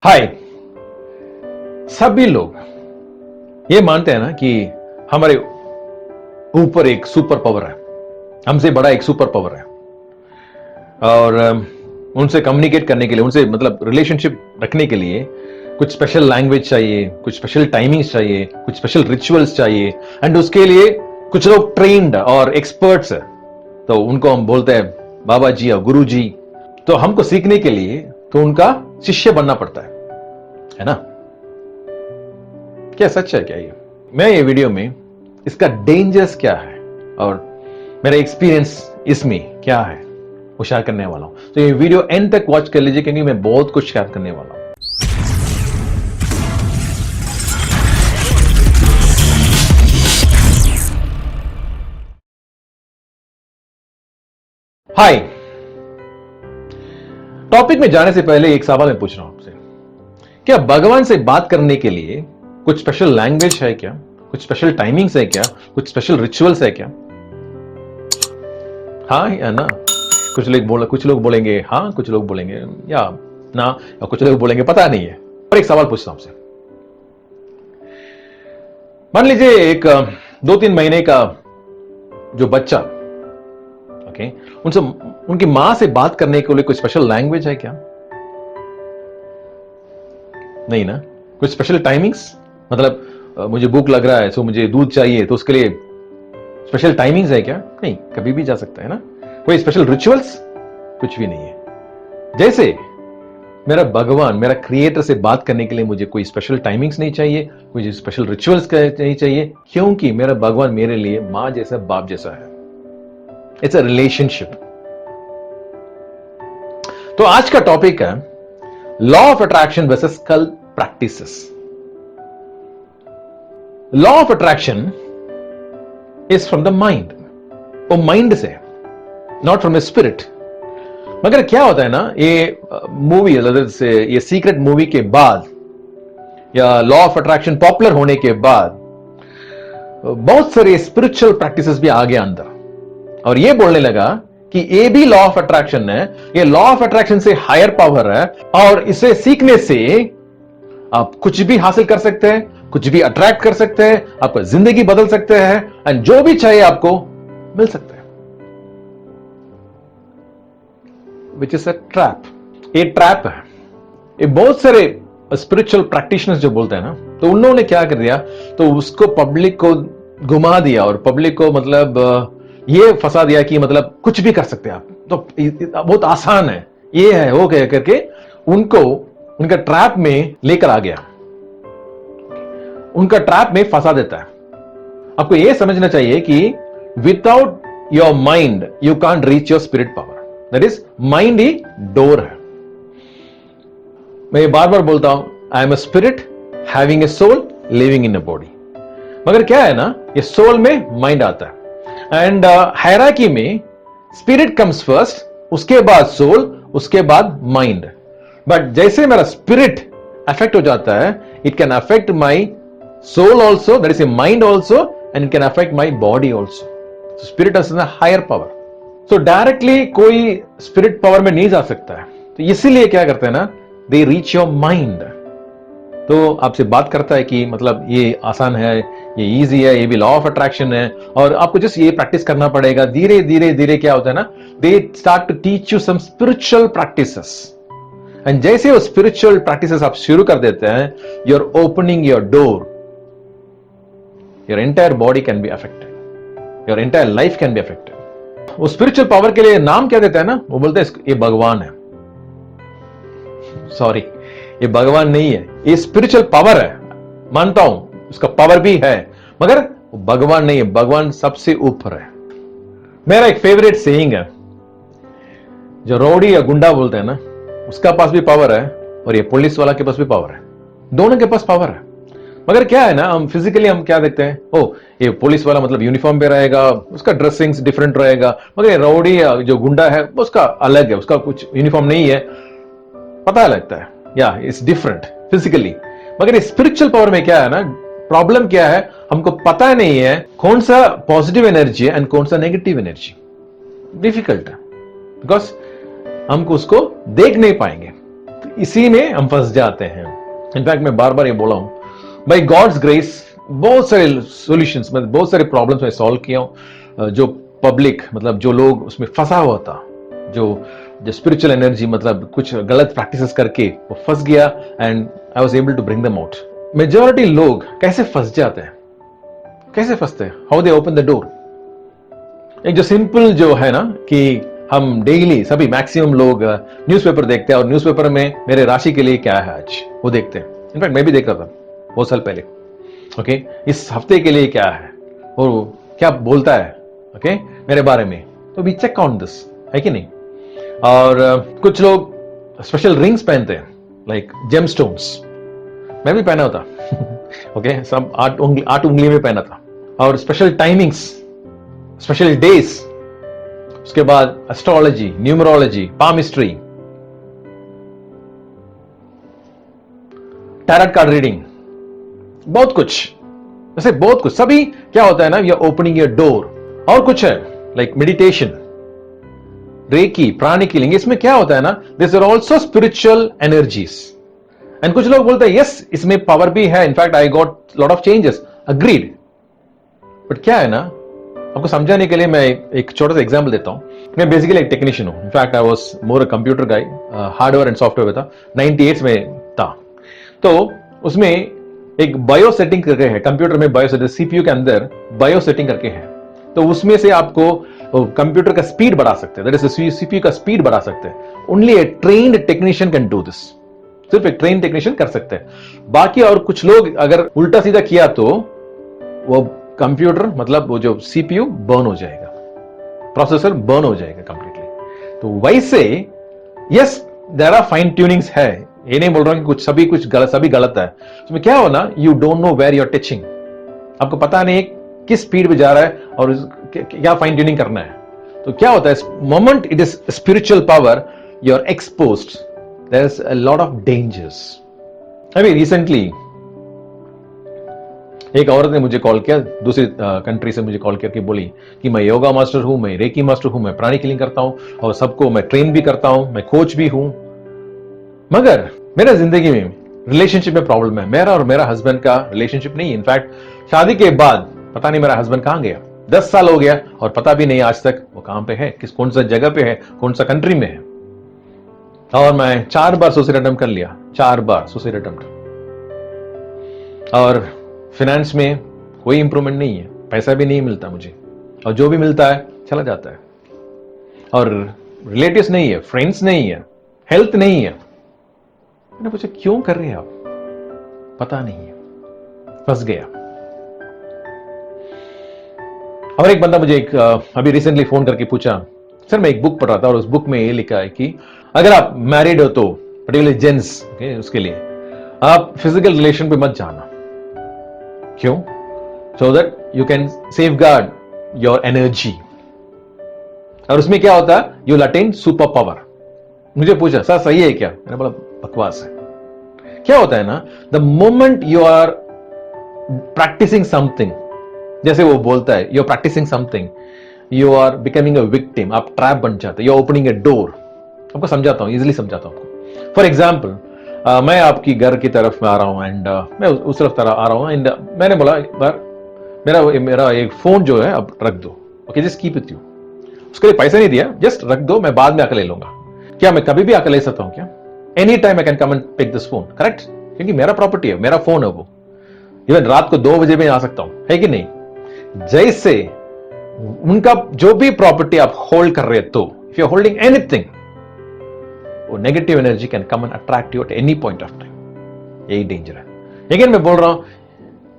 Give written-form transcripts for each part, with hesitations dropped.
हाय। सभी लोग ये मानते हैं ना कि हमारे ऊपर एक सुपर पावर है, हमसे बड़ा एक सुपर पावर है और उनसे कम्युनिकेट करने के लिए, उनसे मतलब रिलेशनशिप रखने के लिए कुछ स्पेशल लैंग्वेज चाहिए, कुछ स्पेशल टाइमिंग्स चाहिए, कुछ स्पेशल रिचुअल्स चाहिए एंड उसके लिए कुछ लोग ट्रेन्ड और एक्सपर्ट्स है, तो उनको हम बोलते हैं बाबा जी या गुरु जी। तो हमको सीखने के लिए तो उनका शिष्य बनना पड़ता है ना? क्या सच है क्या ये? मैं ये वीडियो में इसका डेंजर्स क्या है और मेरा एक्सपीरियंस इसमें क्या है वो शेयर करने वाला हूं। तो ये वीडियो एंड तक वॉच कर लीजिए क्योंकि मैं बहुत कुछ शेयर करने वाला हूं। हाय। टॉपिक में जाने से पहले एक सवाल मैं पूछ रहा हूं आपसे, क्या भगवान से बात करने के लिए कुछ स्पेशल लैंग्वेज है क्या? कुछ स्पेशल टाइमिंग्स है क्या? कुछ स्पेशल रिचुअल्स है क्या? हाँ या ना? कुछ लोग बोलेंगे हाँ, कुछ लोग बोलेंगे या ना, या कुछ लोग बोलेंगे पता नहीं है। और एक सवाल पूछता हूं आपसे, मान लीजिए एक 2-3 महीने का जो बच्चा, ओके, उनसे उनकी मां से बात करने के लिए कोई स्पेशल लैंग्वेज है क्या? नहीं ना? कुछ स्पेशल टाइमिंग्स, मतलब मुझे भूख लग रहा है तो मुझे दूध चाहिए, तो उसके लिए स्पेशल टाइमिंग्स है क्या? नहीं, कभी भी जा सकता है ना। कोई स्पेशल रिचुअल्स? कुछ भी नहीं है। जैसे मेरा भगवान, मेरा क्रिएटर से बात करने के लिए मुझे कोई स्पेशल टाइमिंग्स नहीं चाहिए, कोई स्पेशल रिचुअल्स नहीं चाहिए, क्योंकि मेरा भगवान मेरे लिए मां जैसा, बाप जैसा है। It's a relationship. तो आज का टॉपिक है लॉ ऑफ अट्रैक्शन वर्सेस कल practices. Law of attraction is from the mind, वो माइंड से, नॉट फ्रॉम ए स्पिरिट। मगर क्या होता है ना, ये मूवी से, ये सीक्रेट मूवी के बाद या लॉ ऑफ अट्रैक्शन पॉपुलर होने के बाद बहुत सारे स्पिरिचुअल प्रैक्टिसेस भी आ गया अंदर और ये बोलने लगा कि ये भी लॉ ऑफ अट्रैक्शन है, ये लॉ ऑफ अट्रैक्शन से हायर पावर है और इसे सीखने से आप कुछ भी हासिल कर सकते हैं, कुछ भी अट्रैक्ट कर सकते हैं, आपका जिंदगी बदल सकते हैं एंड जो भी चाहिए आपको मिल सकता है। Which is a trap. ये ट्रैप है। ये बहुत सारे स्पिरिचुअल प्रैक्टिशनर्स जो बोलते हैं ना, तो उन लोगों ने क्या कर दिया, तो उसको पब्लिक को घुमा दिया और पब्लिक को मतलब ये फंसा दिया कि मतलब कुछ भी कर सकते हैं आप, तो बहुत आसान है, ये है वो कह करके उनको उनका ट्रैप में लेकर आ गया, उनका ट्रैप में फंसा देता है। आपको यह समझना चाहिए कि without your mind you can't reach your spirit power. That is, mind ही डोर है। मैं ये बार बार बोलता हूं, I am a spirit having a soul living in a body. मगर क्या है ना, ये सोल में माइंड आता है एंड हायरार्की में स्पिरिट कम्स फर्स्ट, उसके बाद सोल, उसके बाद माइंड। बट जैसे मेरा स्पिरिट अफेक्ट हो जाता है, it can affect my soul also, that is a mind also, and it can affect my body also. Spirit is a higher power. तो डायरेक्टली कोई स्पिरिट पावर में नहीं जा सकता है। तो इसीलिए क्या करते हैं ना, दे रीच योर माइंड। तो आपसे बात करता है कि मतलब ये आसान है, ये इजी है, ये भी लॉ ऑफ अट्रैक्शन है और आपको जस्ट ये प्रैक्टिस करना पड़ेगा। धीरे धीरे धीरे क्या होता है ना, they start to teach you some spiritual practices and जैसे वो स्पिरिचुअल प्रैक्टिसेस आप शुरू कर देते हैं, you are opening your door, your entire body can be affected, your entire life can be affected. वो स्पिरिचुअल पावर के लिए नाम क्या देता है ना, वो बोलते हैं ये भगवान है। सॉरी, ये भगवान नहीं है, ये स्पिरिचुअल पावर है। मानता हूं उसका पावर भी है, मगर वो भगवान नहीं है। भगवान सबसे ऊपर है। मेरा एक फेवरेट सेइंग है, जो रौडी या गुंडा बोलते हैं ना, उसका पास भी पावर है और ये पुलिस वाला के पास भी पावर है। दोनों के पास पावर है। मगर क्या है ना, हम फिजिकली हम क्या देखते हैं, ओ ये पुलिस वाला मतलब यूनिफॉर्म पे रहेगा, उसका ड्रेसिंग डिफरेंट रहेगा, मगर ये रौडी या जो गुंडा है उसका अलग है, उसका कुछ यूनिफॉर्म नहीं है, पता लगता है या इट्स डिफरेंट फिजिकली। मगर स्पिरिचुअल पावर में क्या है ना, प्रॉब्लम क्या है, हमको पता नहीं है कौन सा पॉजिटिव एनर्जी है एंड कौन सा नेगेटिव एनर्जी। डिफिकल्ट है बिकॉज हमको उसको देख नहीं पाएंगे। तो इसी में हम फंस जाते हैं। इनफैक्ट मैं बार बार ये बोला हूं, बाय गॉड्स ग्रेस बहुत सारे सॉल्यूशंस, मतलब बहुत सारे प्रॉब्लम्स मैं सॉल्व किया हूं। जो पब्लिक, मतलब जो लोग उसमें फंसा हुआ था, जो जो स्पिरिचुअल एनर्जी, मतलब कुछ गलत प्रैक्टिसेस करके वो फंस गया, and I was able to bring them out. Majority लोग कैसे फंस जाते हैं, कैसे फंसते हैं, how they open the door. एक जो सिंपल जो है ना, कि हम डेली सभी मैक्सिमम लोग न्यूज़पेपर देखते हैं, और न्यूज़पेपर में मेरे राशि के लिए क्या है आज वो देखते हैं। इनफैक्ट मैं भी देख रहा था बहुत साल पहले। ओके, इस हफ्ते के लिए क्या है और क्या बोलता है, ओके, मेरे बारे में। तो वी चेक ऑन दिस, है कि नहीं। और कुछ लोग स्पेशल रिंग्स पहनते हैं, लाइक जेम स्टोन्स। मैं भी पहना होता ओके, सब 8 उंगली में पहना था। और स्पेशल टाइमिंग्स, स्पेशल डेज, उसके बाद astrology, numerology, palmistry, tarot card reading, बहुत कुछ, ऐसे बहुत कुछ। सभी क्या होता है ना, you are opening your door. और कुछ है like meditation, reiki, pranic healing. इसमें क्या होता है ना, this are also spiritual energies. And कुछ लोग बोलते हैं यस इसमें पावर भी है, in fact I got lot of changes, agreed. But क्या है ना, आपको समझाने के लिए मैं एक छोटा सा एग्जांपल देता हूं। मैं बेसिकली एक टेक्नीशियन हूं, in fact I was more a computer guy, hardware and software में था, 98 में था। तो उसमें एक बायो सेटिंग करके है कंप्यूटर में, बायो सेटिंग, सीपीयू के अंदर बायो सेटिंग करके है। तो उसमें से आपको कंप्यूटर का स्पीड बढ़ा सकते हैं, दैट इज सीपीयू का स्पीड बढ़ा सकते हैं। Only a trained technician can do this. सिर्फ एक ट्रेन टेक्नीशियन कर सकते हैं। बाकी और कुछ लोग अगर उल्टा सीधा किया तो वो कंप्यूटर, मतलब वो जो सीपीयू बर्न हो जाएगा, प्रोसेसर बर्न हो जाएगा कंप्लीटली। तो वैसे यस देयर आर फाइन ट्यूनिंग्स है, ये नहीं बोल रहा कि कुछ सभी कुछ गलत, सभी गलत है। उसमें क्या हो ना, you don't know where you are touching, आपको पता नहीं किस स्पीड पे जा रहा है और क्या फाइन ट्यूनिंग करना है। तो क्या होता है, moment it is spiritual power, you are exposed, there is a lot of dangers. अभी रिसेंटली एक औरत ने मुझे कॉल किया, दूसरी कंट्री से मुझे कॉल करके बोली कि मैं योगा मास्टर हूं, मैं रेकी मास्टर हूं, मैं प्राणिक हीलिंग करता हूं, और सबको मैं ट्रेन भी करता हूं, मैं कोच भी हूं, मगर मेरा जिंदगी में रिलेशनशिप में प्रॉब्लम है। मेरा और मेरा हस्बैंड का रिलेशनशिप नहीं है। इनफैक्ट शादी के बाद पता नहीं मेरा हस्बैंड कहां गया, 10 साल हो गया और पता भी नहीं आज तक वो कहां पे है, कौन सा जगह पे है, कौन सा कंट्री में है। और मैं 4 बार सुसाइड अटेम्प्ट कर लिया, 4 बार सुसाइड अटेम्प्ट। और फाइनेंस में कोई इंप्रूवमेंट नहीं है, पैसा भी नहीं मिलता मुझे, और जो भी मिलता है चला जाता है। और रिलेटिव्स नहीं है, फ्रेंड्स नहीं है, हेल्थ नहीं है। मैंने पूछा क्यों कर रहे हैं आप, पता नहीं है, फंस गया। और एक बंदा मुझे अभी रिसेंटली फोन करके पूछा, सर मैं एक बुक पढ़ रहा था और उस बुक में ये लिखा है कि अगर आप मैरिड हो तो, पर्टिकुलरली जेंट्स, उसके लिए आप फिजिकल रिलेशन पे मत जाना। क्यों? So that you can save guard your energy. और उसमें क्या होता है, you will attain super power. मुझे पूछा सर सही है क्या, मैंने बोला बकवास है। क्या होता है ना, the moment you are practising something, जैसे वो बोलता है you are practising something, you are becoming a victim, आप ट्रैप बन जाते हैं, you are opening a door. आपको समझाता हूं, इजिली समझाता हूं आपको। फॉर एग्जाम्पल, मैं आपकी घर की तरफ में आ रहा हूं, एंड मैं उस तरफ आ रहा हूं, एंड मैंने बोला बार मेरा एक फोन जो है अब रख दो, okay just keep it you. उसके लिए पैसा नहीं दिया, जस्ट रख दो, मैं बाद में आकर ले लूंगा। क्या मैं कभी भी आकर ले सकता हूं क्या? Any time I can come and pick this phone, correct? क्योंकि मेरा प्रॉपर्टी है, मेरा फोन है वो। इवन रात को 2 बजे में आ सकता हूं, है कि नहीं? जैसे उनका जो भी प्रॉपर्टी आप होल्ड कर रहे हो, तो if you are holding anything, वो negative energy can come and attract you at any point of time. यही डेंजर है। लेकिन मैं बोल रहा हूं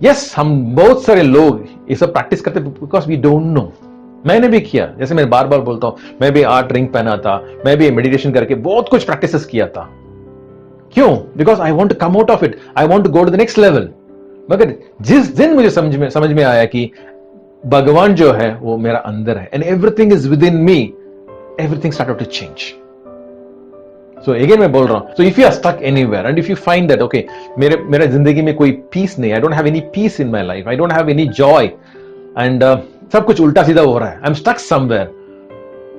यस, हम बहुत सारे लोग ये सब प्रैक्टिस करते बिकॉज वी डोंट नो। मैंने भी किया, जैसे मैं बार बार बोलता हूं, मैं भी 8 रिंग पहना था, मैं भी मेडिटेशन करके बहुत कुछ प्रैक्टिस किया था। क्यों? Because I want to come out of it, I want to go to the next level. मगर जिस दिन मुझे समझ में आया कि भगवान जो है वो मेरा अंदर है, and everything is within me, everything started to change. So again मैं बोल रहा हूं, so if you are stuck anywhere and if you find that okay, मेरे जिंदगी में कोई पीस नहीं, I don't have any peace in my life, I don't have any joy, and सब कुछ उल्टा सीधा हो रहा है, आई एम स्टक समवेयर,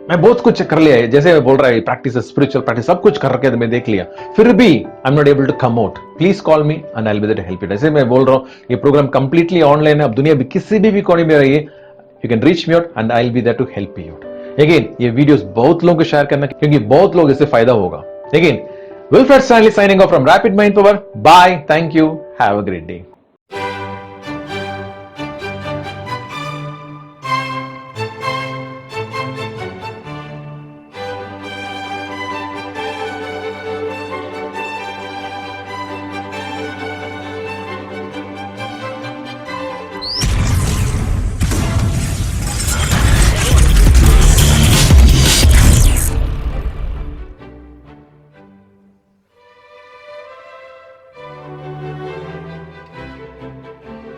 मैं बहुत कुछ कर लिया है, जैसे मैं बोल रहा है प्रैक्टिस स्पिरिचुअल प्रैक्टिस सब कुछ करके मैं देख लिया, फिर भी I am not able to come out, please call me and I will be there to help you. जैसे मैं बोल रहा हूँ ये प्रोग्राम कंप्लीटली ऑनलाइन है, अब दुनिया भी किसी भी कोने में रहिए, you can reach me out and I will be there to help you. Again ये वीडियोस बहुत लोगों को शेयर करना, क्योंकि बहुत लोग इससे फायदा होगा। Again Wilfred Stanley signing off from Rapid Mind Power. Bye. Thank you. Have a great day.